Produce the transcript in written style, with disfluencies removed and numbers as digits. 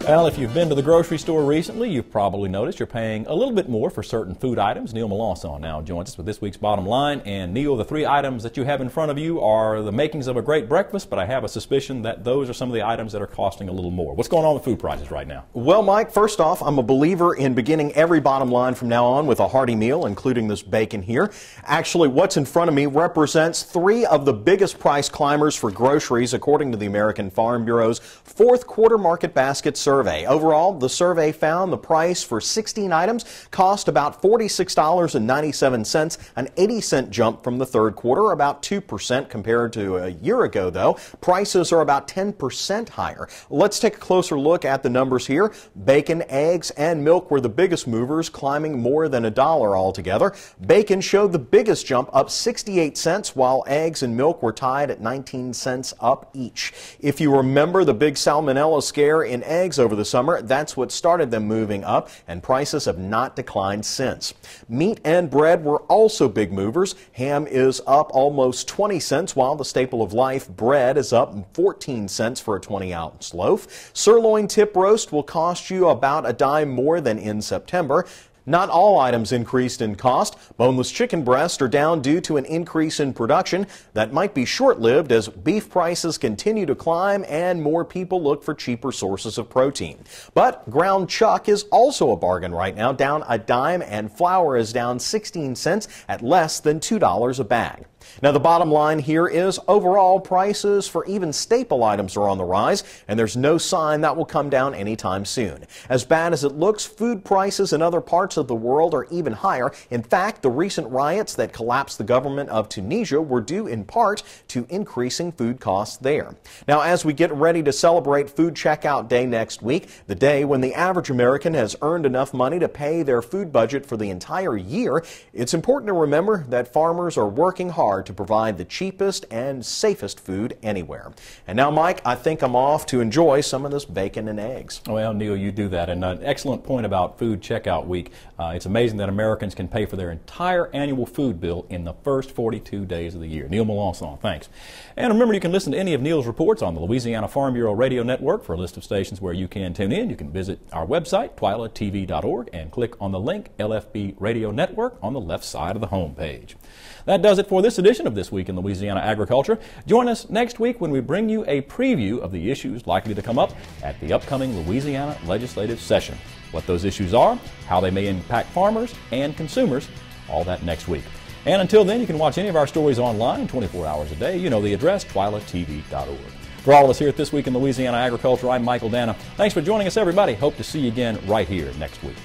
Well, if you've been to the grocery store recently, you've probably noticed you're paying a little bit more for certain food items. Neil Melancon now joins us with this week's Bottom Line. And Neil, the three items that you have in front of you are the makings of a great breakfast, but I have a suspicion that those are some of the items that are costing a little more. What's going on with food prices right now? Well, Mike, first off, I'm a believer in beginning every Bottom Line from now on with a hearty meal, including this bacon here. Actually, what's in front of me represents three of the biggest price climbers for groceries, according to the American Farm Bureau's fourth quarter market basket survey. Overall, the survey found the price for 16 items cost about $46.97, an 80-cent jump from the third quarter, about 2% compared to a year ago, though. Prices are about 10% higher. Let's take a closer look at the numbers here. Bacon, eggs, and milk were the biggest movers, climbing more than $1 altogether. Bacon showed the biggest jump, up 68 cents, while eggs and milk were tied at 19 cents up each. If you remember the big salmonella scare in eggs over the summer, that's what started them moving up, and prices have not declined since. Meat and bread were also big movers. Ham is up almost 20 cents, while the staple of life, bread, is up 14 cents for a 20-ounce loaf. Sirloin tip roast will cost you about a dime more than in September. Not all items increased in cost. Boneless chicken breasts are down due to an increase in production that might be short-lived as beef prices continue to climb and more people look for cheaper sources of protein. But ground chuck is also a bargain right now, down a dime, and flour is down 16 cents at less than $2 a bag. Now, the bottom line here is overall prices for even staple items are on the rise, and there's no sign that will come down anytime soon. As bad as it looks, food prices in other parts of the world are even higher. In fact, the recent riots that collapsed the government of Tunisia were due in part to increasing food costs there. Now, as we get ready to celebrate Food Checkout Day next week, the day when the average American has earned enough money to pay their food budget for the entire year, it's important to remember that farmers are working hard to provide the cheapest and safest food anywhere. And now, Mike, I think I'm off to enjoy some of this bacon and eggs. Well, Neil, you do that. And an excellent point about Food Checkout Week. It's amazing that Americans can pay for their entire annual food bill in the first 42 days of the year. Neil Melancon, thanks. And remember, you can listen to any of Neil's reports on the Louisiana Farm Bureau Radio Network. For a list of stations where you can tune in, you can visit our website, twilatv.org, and click on the link LFB Radio Network on the left side of the home page. That does it for this edition of This Week in Louisiana Agriculture. Join us next week when we bring you a preview of the issues likely to come up at the upcoming Louisiana legislative session. What those issues are, how they may impact farmers and consumers, all that next week. And until then, you can watch any of our stories online 24 hours a day. You know the address, twilatv.org. For all of us here at This Week in Louisiana Agriculture, I'm Michael Dana. Thanks for joining us, everybody. Hope to see you again right here next week.